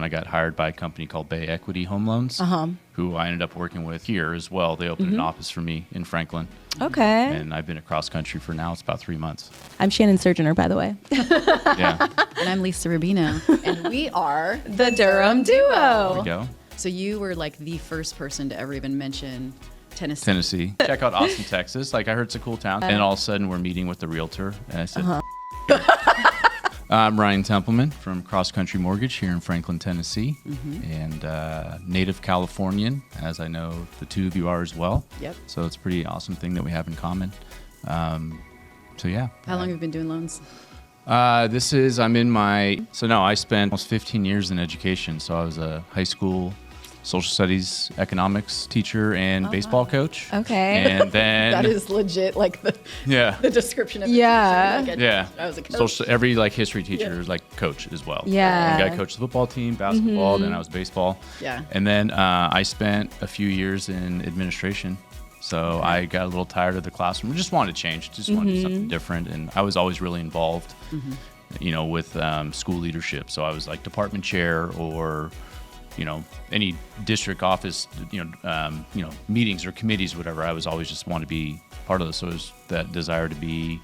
when I got hired by a company called Bay Equity Home Loans, who I ended up working with here as well. They opened an office for me in Franklin. Okay. And I've been across country for now. It's about 3 months. I'm Shannon Surgener, by the way. Yeah. And I'm Lisa Rubino. And we are The Durham There Duo. we go. So you were like the first person to ever even mention Tennessee. Tennessee. Check out Austin, Texas. Like, I heard it's a cool town. And all of a sudden, we're meeting with the realtor. And I said, I'm Ryan Templeman from Cross Country Mortgage here in Franklin, Tennessee. And native Californian, as I know the two of you are as well. Yep. So it's a pretty awesome thing that we have in common. So, yeah. How long have you been doing loans? I spent almost 15 years in education. So I was a high school social studies, economics teacher, and baseball coach. Okay. And then That is legit, like the description of the Yeah. teacher. Like yeah. I was a coach. Every like history teacher is like coach as well. Yeah. Like, I coached the football team, basketball, then I was baseball. Yeah. And then I spent a few years in administration. So I got a little tired of the classroom. Just wanted to change. Just wanted to do something different. And I was always really involved, with school leadership. So I was like department chair or any district office, meetings or committees, whatever. I was always just want to be part of this. So it was that desire to be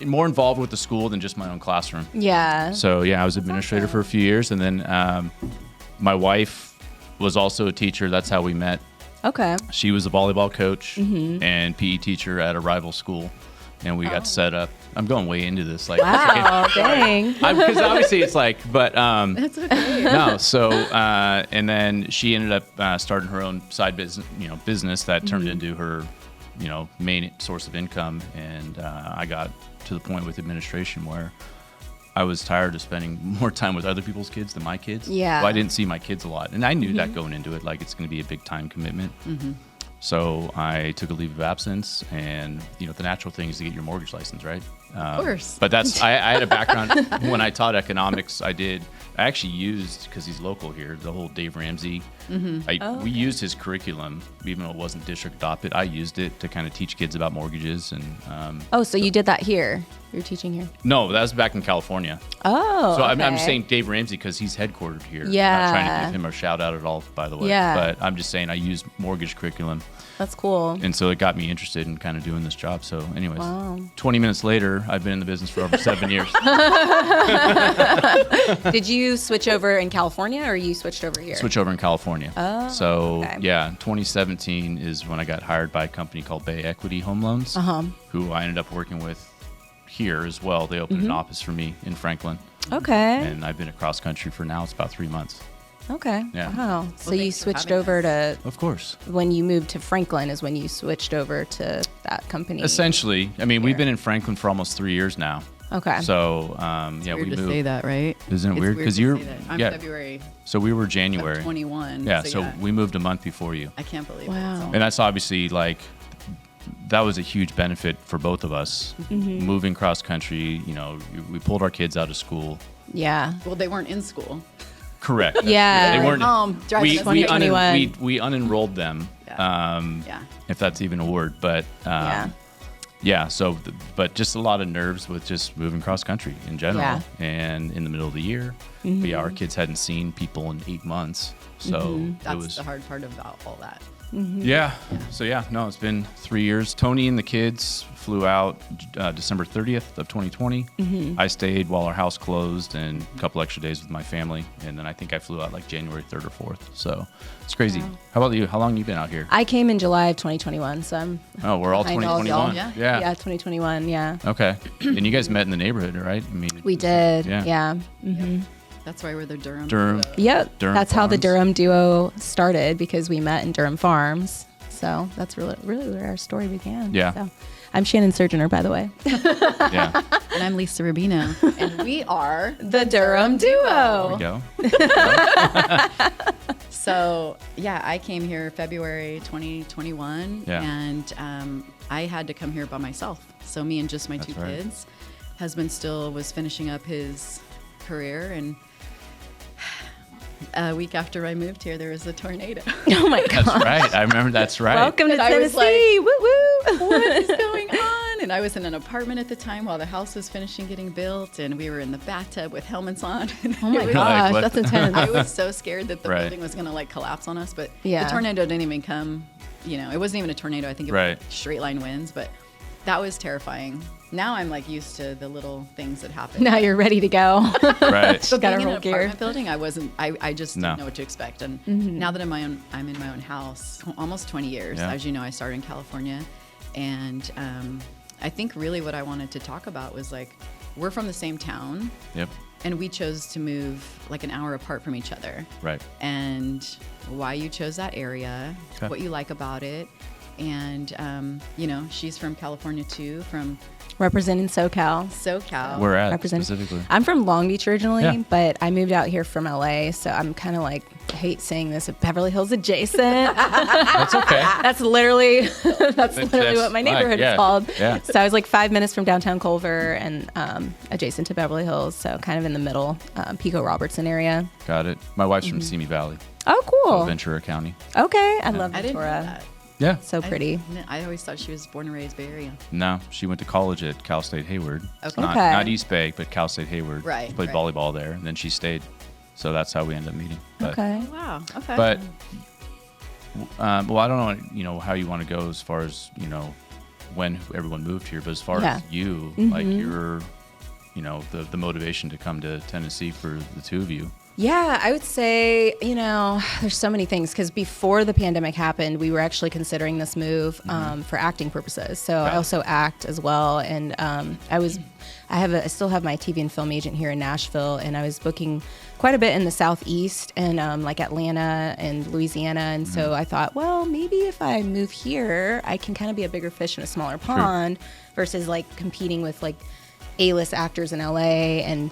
more involved with the school than just my own classroom. Yeah. So yeah, I was administrator for a few years, and then my wife was also a teacher. That's how we met. Okay. She was a volleyball coach and PE teacher at a rival school, and we got set up. I'm going way into this, like Wow, dang. because obviously it's like, but That's okay. no. So and then she ended up starting her own side business that turned into her, main source of income. And I got to the point with administration where I was tired of spending more time with other people's kids than my kids. Yeah. Well, I didn't see my kids a lot, and I knew that going into it, like it's going to be a big time commitment. So I took a leave of absence, and the natural thing is to get your mortgage license, right? Of course. But I had a background when I taught economics. I actually used, because he's local here, the whole Dave Ramsey. We used his curriculum, even though it wasn't district adopted. I used it to kind of teach kids about mortgages. And So you did that here? You're teaching here? no, that was back in California. Oh, So okay. I'm just saying Dave Ramsey because he's headquartered here. Yeah. I'm not trying to give him a shout out at all, by the way. Yeah. But I'm just saying I used mortgage curriculum. That's cool. And so it got me interested in kind of doing this job. So anyways, Wow. 20 minutes later, I've been in the business for over 7 years. Did you switch over in California or you switched over here? Switch over in California. Oh, so okay. yeah, 2017 is when I got hired by a company called Bay Equity Home Loans, who I ended up working with here as well. They opened an office for me in Franklin. Okay. And I've been across country for now. It's about 3 months. Okay. Yeah. Wow. So Well, you thanks for switched having over to, Of course. when you moved to Franklin is when you switched over to that company. Essentially. I mean, we've been in Franklin for almost 3 years now. Okay. So, yeah, Weird we to moved. say that, right? Isn't it It's weird? to 'Cause say you're- that. I'm yeah. February So we were of January. 21. Yeah, so we moved a month before you. I can't believe Wow. it. And that's obviously like, that was a huge benefit for both of us. Moving cross country, we pulled our kids out of school. Yeah. Well, they weren't in school. Correct. Yeah. They weren't. Home, driving We us we, 2021. we unenrolled them. Yeah. If that's even a word, but yeah. So, but just a lot of nerves with just moving cross country in general, Yeah. and in the middle of the year, but yeah, our kids hadn't seen people in 8 months, so That's it was the hard part about all that. yeah. So yeah, no, it's been 3 years. Tony and the kids flew out December 30th of 2020. I stayed while our house closed and a couple extra days with my family, and then I think I flew out like January 3rd or 4th. So it's crazy. Wow. How about you? How long have you been out here? I came in July of 2021, so I'm Oh, we're all behind all 2021. y'all, yeah, 2021, yeah. Okay. And you guys met in the neighborhood, right? I mean, We did, Yeah. yeah. Mm-hmm. That's why we're the Durham. Durham. Duo. Yep, Durham that's how the Farms. Durham Duo started because we met in Durham Farms. So that's really where our story began. Yeah. So, I'm Shannon Surgener, by the way. Yeah. And I'm Lisa Rubino. And we are The Durham There we Duo. go. So, yeah, I came here February 2021, Yeah. and I had to come here by myself. So, me and just my That's two right. kids. Husband still was finishing up his career, and a week after I moved here, there was a tornado. Oh my That's God. right. I remember that's right. Welcome to And I was Tennessee. Woo woo. What is going on? And I was in an apartment at the time while the house was finishing getting built, and we were in the bathtub with helmets on. Oh my Like, gosh, what? that's intense. I was so scared that the Right. building was going to like collapse on us, but Yeah. the tornado didn't even come. You know, it wasn't even a tornado. I think it was Right. like straight line winds, but that was terrifying. Now I'm like used to the little things that happen. Now you're ready to go. Right. But Gotta being in roll an gear. apartment building, I wasn't. I just No. didn't know what to expect. And Mm-hmm. now that I'm in my own house, almost 20 years. Yeah. As you know, I started in California, and I think really what I wanted to talk about was like we're from the same town, Yep. and we chose to move like an hour apart from each other. Right. And why you chose that area, Okay. what you like about it, and you know, she's from California too, from Representing SoCal. SoCal. Where at Represent- specifically? I'm from Long Beach originally, Yeah. but I moved out here from LA, so I'm kind of like, I hate saying this, Beverly Hills adjacent. That's okay. That's literally that's literally what my fine, neighborhood yeah, is called. yeah. So I was like 5 minutes from downtown Culver and adjacent to Beverly Hills, so kind of in the middle, Pico Robertson area. Got it. My wife's Mm-hmm. from Simi Valley, Oh, so cool. Ventura County. Okay, I love I didn't know Ventura. that. Yeah. So pretty. I always thought she was born and raised Bay Area. No, she went to college at Cal State Hayward. Okay. Not, Okay. not East Bay, but Cal State Hayward. Right, She played right. volleyball there, and then she stayed. So that's how we ended up meeting. But, Okay. Wow. Okay. But, well, I don't know, how you want to go as far as, when everyone moved here, but as far Yeah. as you, like your, the motivation to come to Tennessee for the two of you. Yeah, I would say, there's so many things because before the pandemic happened, we were actually considering this move for acting purposes. So I it. also act as well. And I still have my TV and film agent here in Nashville, and I was booking quite a bit in the Southeast and like Atlanta and Louisiana. And so I thought, well, maybe if I move here, I can kind of be a bigger fish in a smaller pond versus like competing with like A-list actors in LA. And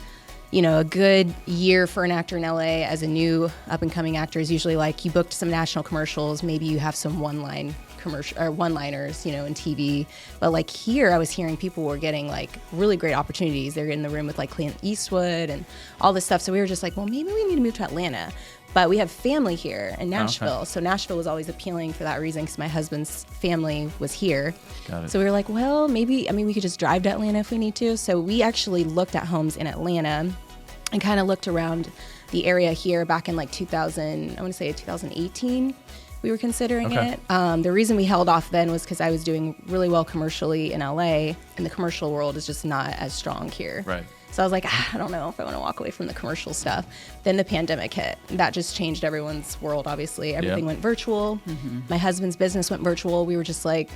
a good year for an actor in LA as a new up-and-coming actor is usually like you booked some national commercials, maybe you have some one-liners, in TV. But like here, I was hearing people were getting like really great opportunities. They're in the room with like Clint Eastwood and all this stuff. So we were just like, well, maybe we need to move to Atlanta. But we have family here in Nashville. Okay. So Nashville was always appealing for that reason because my husband's family was here. Got it. So we were like, well, maybe, we could just drive to Atlanta if we need to. So we actually looked at homes in Atlanta and kind of looked around the area here back in like 2018. We were considering Okay. it. The reason we held off then was because I was doing really well commercially in LA, and the commercial world is just not as strong here. Right. So I was like, I don't know if I want to walk away from the commercial stuff. Then the pandemic hit. That just changed everyone's world, obviously. Everything went virtual. My husband's business went virtual. We were just like,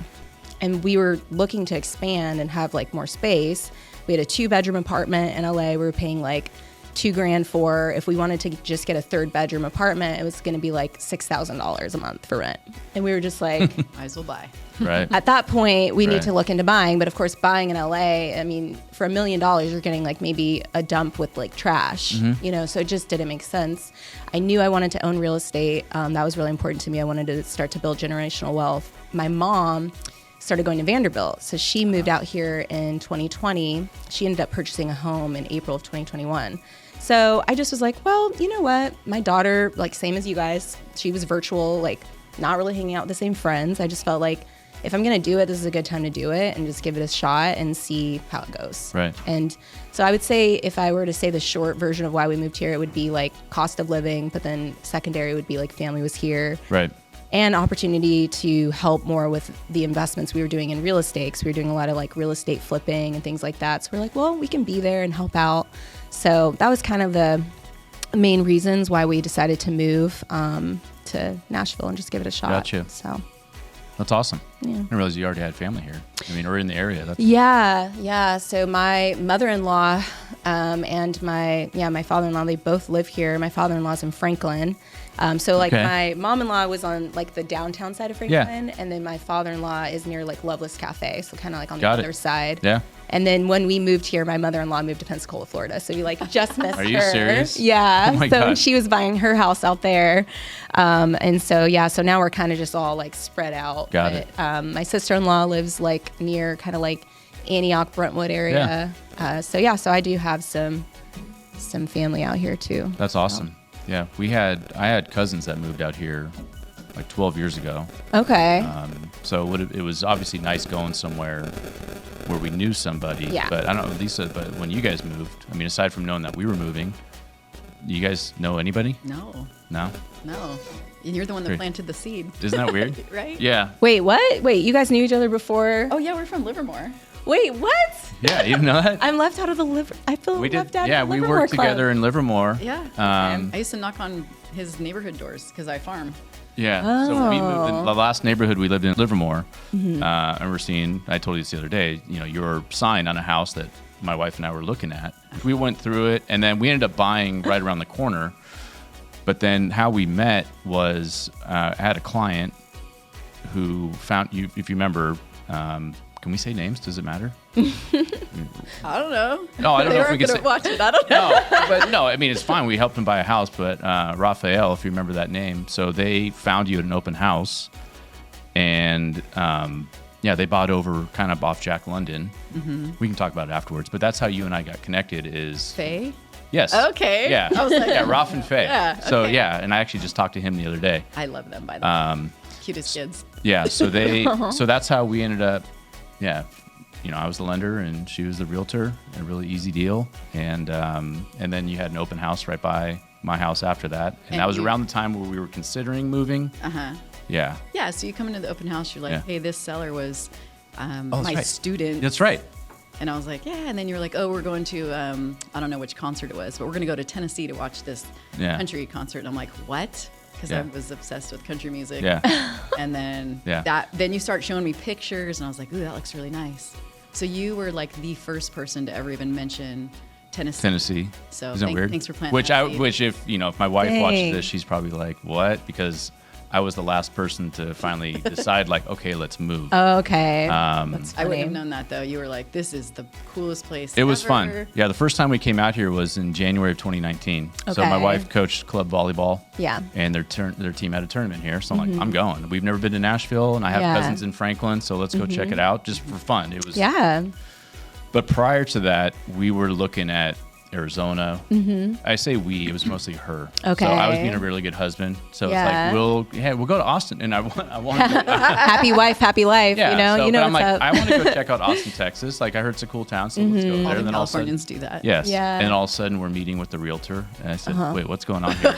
and we were looking to expand and have like more space. We had a 2-bedroom apartment in LA. We were paying like $2,000 for. If we wanted to just get a 3rd-bedroom apartment, it was going to be like $6,000 a month for rent. And we were just like, might as well buy. Right. at that point, we Right. need to look into buying. But of course, buying in LA, for $1 million, you're getting like maybe a dump with like trash, so it just didn't make sense. I knew I wanted to own real estate. That was really important to me. I wanted to start to build generational wealth. My mom started going to Vanderbilt. So she moved out here in 2020. She ended up purchasing a home in April of 2021. So I just was like, well, you know what? My daughter, like same as you guys, she was virtual, like not really hanging out with the same friends. I just felt like if I'm going to do it, this is a good time to do it and just give it a shot and see how it goes. Right. And so I would say if I were to say the short version of why we moved here, it would be like cost of living, but then secondary would be like family was here. Right. And opportunity to help more with the investments we were doing in real estate. Because we were doing a lot of like real estate flipping and things like that. So we're like, well, we can be there and help out. So that was kind of the main reasons why we decided to move to Nashville and just give it a shot. Gotcha. So That's awesome. Yeah. I didn't realize you already had family here. Or in the area. That's yeah. So my mother-in-law and my father-in-law, they both live here. My father-in-law's in Franklin. So like Okay. my mom-in-law was on like the downtown side of Franklin, and then my father-in-law is near like Loveless Cafe, so kind of like on Got the it. other side. Yeah. And then when we moved here, my mother-in-law moved to Pensacola, Florida. So we like just missed her. Are you serious? Yeah. Oh my so God. she was buying her house out there. And so, so now we're kind of just all like spread out. Got it. My sister-in-law lives like near kind of like Antioch, Brentwood area. So I do have some family out here too. That's awesome. Yeah. I had cousins that moved out here like 12 years ago. Okay. So it was obviously nice going somewhere where we knew somebody. Yeah. But I don't know, Lisa, but when you guys moved, I mean, aside from knowing that we were moving, do you guys know anybody? No. No? No. And you're the one that Great. planted the seed. Isn't that weird? Right? Yeah. Wait, what? Wait, you guys knew each other before? Oh, yeah, we're from Livermore. Wait, what? Yeah, you know that? I'm left out of the liver. I feel We left did. out Yeah, of the we Livermore worked Club. together in Livermore. Yeah. I used to knock on his neighborhood doors because I farm. Yeah. So we moved in Oh. the last neighborhood we lived in, Livermore. And we're seeing, I told you this the other day, you know, your sign on a house that my wife and I were looking at. We went through it, and then we ended up buying right around the corner. But then how we met was I had a client who found you, if you remember, can we say names? Does it matter? I don't know. No, I don't They know if we weren't can gonna say. watch it. I don't know. No, but no, I mean, it's fine. We helped him buy a house, but Raphael, if you remember that name, so they found you at an open house, and yeah, they bought over kind of off Jack London. We can talk about it afterwards, but that's how you and I got connected is... Faye? Yes. Okay. Yeah. I was like, yeah, Raph and Faye. Yeah, So okay. yeah, and I actually just talked to him the other day. I love them, by the way. Cutest kids. Yeah, so so that's how we ended up, yeah, you know, I was the lender and she was the realtor, a really easy deal. And then you had an open house right by my house after that. And that was you- around the time where we were considering moving. Uh-huh. Yeah. Yeah, so you come into the open house, you're like, Yeah. hey, this seller was that's my right. student. That's right. And I was like, yeah. And then you were like, oh, we're going to, I don't know which concert it was, but we're going to go to Tennessee to watch this Yeah. country concert. And I'm like, what? Because Yeah. I was obsessed with country music. Yeah. And then Yeah. then you start showing me pictures, and I was like, ooh, that looks really nice. So you were like the first person to ever even mention Tennessee. Isn't So that weird? thanks for planting Which that seed. which if you know, if my wife watches Dang. this, she's probably like, what? Because I was the last person to finally decide, like, okay, let's move. Okay. I wouldn't funny. have known that though. You were like, this is the coolest place It was ever. fun. Yeah, the first time we came out here was in January of 2019. So my Okay. wife coached club volleyball. Yeah. And their team had a tournament here. So I'm like, I'm going. We've never been to Nashville, and I have Yeah. cousins in Franklin, so let's go check it out just for fun. It was. yeah. But prior to that, we were looking at Arizona. I say we, it was mostly her. Okay. So I was being a really good husband. So Yeah. it's like, we'll go to Austin, and I want to go. Happy wife, happy life. Yeah, you know, so, you know but I'm what's like, up. I want to go check out Austin, Texas. Like, I heard it's a cool town, so let's go there. All the And then all of a sudden, Californians do that. yes. Yeah. And all of a sudden, we're meeting with the realtor, and I said, wait, what's going on here?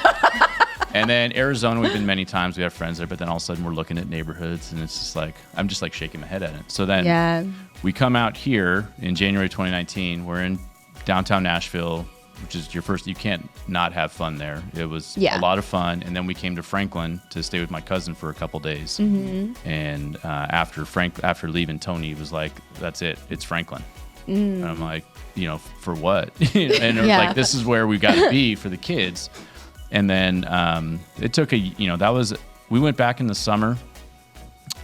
And then Arizona, we've been many times. We have friends there, but then all of a sudden, we're looking at neighborhoods, and it's just like, I'm just like shaking my head at it. So then Yeah. we come out here in January 2019. We're in downtown Nashville, which is your first. You can't not have fun there. It was Yeah. a lot of fun. And then we came to Franklin to stay with my cousin for a couple days. And after leaving, Tony was like, "That's it. It's Franklin." And I'm like, you know, for what? And it was Yeah. like, this is where we got to be for the kids. And then it took we went back in the summer.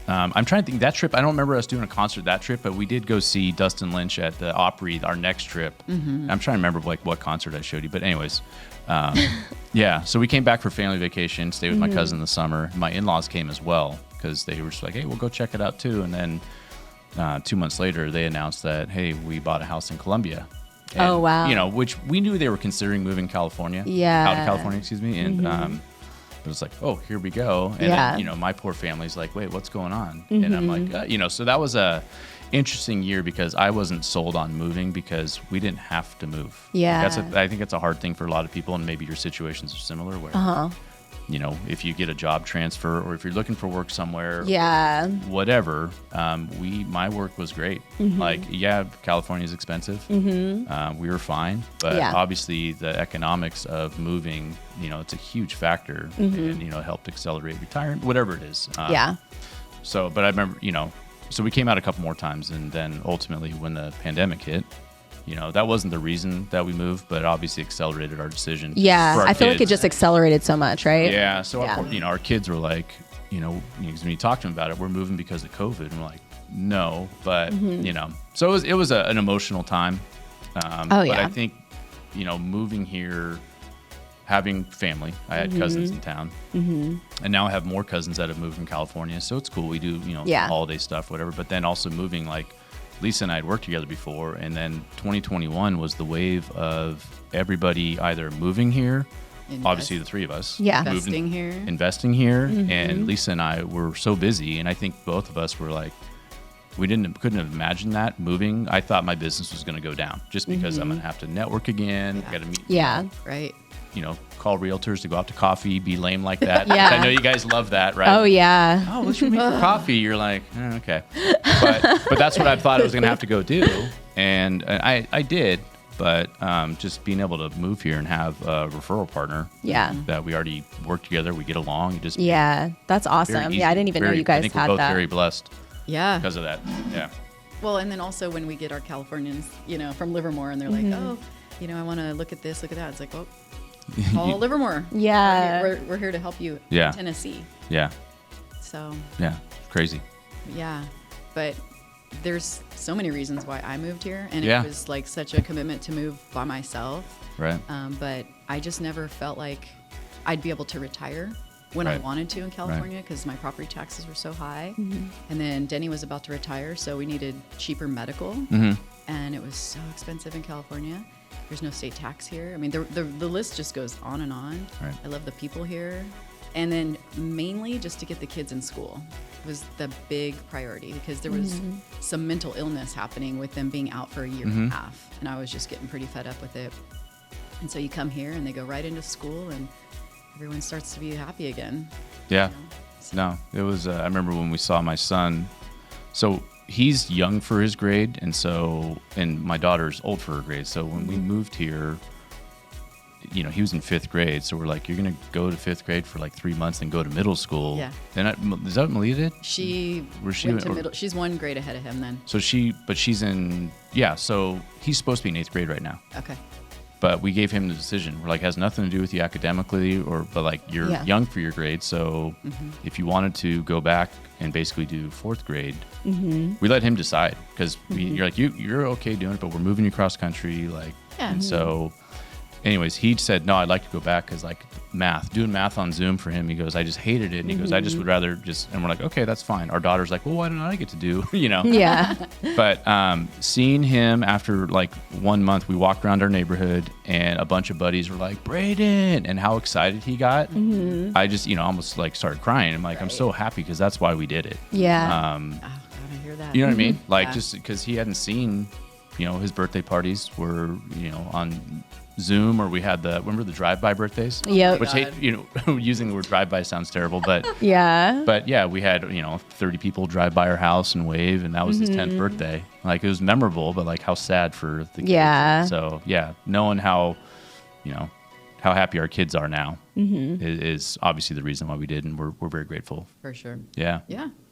I'm trying to think that trip. I don't remember us doing a concert that trip, but we did go see Dustin Lynch at the Opry our next trip. I'm trying to remember like what concert I showed you, but anyways, yeah. So we came back for family vacation, stayed with my cousin in the summer. My in-laws came as well because they were just like, hey, we'll go check it out too. And then 2 months later, they announced that, hey, we bought a house in Columbia. And, Oh, wow. You know, which we knew they were considering moving California. Yeah. Out of California, excuse me, and. But it's like, oh, here we go. And Yeah. then, you know, my poor family's like, wait, what's going on? And I'm like, you know, so that was a interesting year because I wasn't sold on moving because we didn't have to move. Yeah. I think that's a hard thing for a lot of people, and maybe your situations are similar where, you know, if you get a job transfer or if you're looking for work somewhere, Yeah. whatever, my work was great. Like, yeah, California is expensive. We were fine, but Yeah. obviously the economics of moving, you know, it's a huge factor, and you know, helped accelerate retirement, whatever it is. Yeah. So, but I remember, you know, so we came out a couple more times, and then ultimately when the pandemic hit, you know, that wasn't the reason that we moved, but obviously accelerated our decision. Yeah. for our I feel like it kids. just accelerated so much, right? Yeah. So, Yeah. you know, our kids were like, you know, because when you talk to them about it, we're moving because of COVID. And we're like, no, but, you know, so it was an emotional time. But yeah. I think, you know, moving here, having family, I had cousins in town. And now I have more cousins that have moved from California. So it's cool. We do, you know, Yeah. holiday stuff, whatever. But then also moving, like, Lisa and I had worked together before, and then 2021 was the wave of everybody either moving here, obviously the three of us, Yeah. moved Investing here. and Lisa and I were so busy, and I think both of us were like, couldn't have imagined that moving. I thought my business was going to go down just because I'm going to have to network again. I got to meet, Yeah. Right. call realtors to go out to coffee, be lame like that. Yeah. I know you guys love that, right? Oh yeah. Oh, let's meet for coffee. You're like, okay. But that's what I thought I was going to have to go do. And I did. But just being able to move here and have a referral partner that we already work together, we get along. It just that's awesome. easy. Yeah, I didn't even know you guys I think had we're both that. very blessed Yeah. because of that. Yeah. Well, and then also when we get our Californians, from Livermore, and they're like, oh, I want to look at this, look at that. It's like, oh, call Livermore. Yeah. We're here to help you Yeah. in Tennessee. Yeah. So, Yeah. Crazy. yeah. But there's so many reasons why I moved here. And Yeah. it was like such a commitment to move by myself. Right. But I just never felt like I'd be able to retire when I Right. wanted to in California because my property taxes were so high. And then Denny was about to retire, so we needed cheaper medical. And it was so expensive in California. There's no state tax here. I mean, the list just goes on and on. Right. I love the people here. And then mainly just to get the kids in school was the big priority because there was some mental illness happening with them being out for a year and a half. And I was just getting pretty fed up with it. And so you come here and they go right into school and everyone starts to be happy again. Yeah. So- No, it was, I remember when we saw my son. So he's young for his grade. And my daughter's old for her grade. So when we moved here, he was in 5th grade. So we're like, you're going to go to 5th grade for like 3 months and go to middle school. Yeah. And is that what Malia did? She Went went to middle. She's 1 grade ahead of him then. So she's in, so he's supposed to be in 8th grade right now. Okay. But we gave him the decision. We're like, has nothing to do with you academically, but like you're young for your grade. So if you wanted to go back and basically do 4th grade, we let him decide because you're like, you're okay doing it, but we're moving you cross country. Like, Yeah. and so anyways, he said, no, I'd like to go back because like doing math on Zoom for him, he goes, I just hated it. And he goes, I just would rather and we're like, okay, that's fine. Our daughter's like, well, why don't I get to do, Yeah. But seeing him after like 1 month, we walked around our neighborhood and a bunch of buddies were like, Braden, and how excited he got. I just, almost like started crying. I'm like, I'm so happy because that's why we did it. Yeah. Oh, God, I hear that. You know what I mean? Like Yeah. just because he hadn't seen, his birthday parties were, on Zoom, or we had remember the drive-by birthdays? Yep. Which using the word drive-by sounds terrible, but Yeah. but yeah, we had 30 people drive by our house and wave, and that was his 10th birthday. Like it was memorable, but like how sad for the kids. Yeah. So yeah, knowing how how happy our kids are now is obviously the reason why we did, and we're very grateful. For sure. Yeah. Yeah.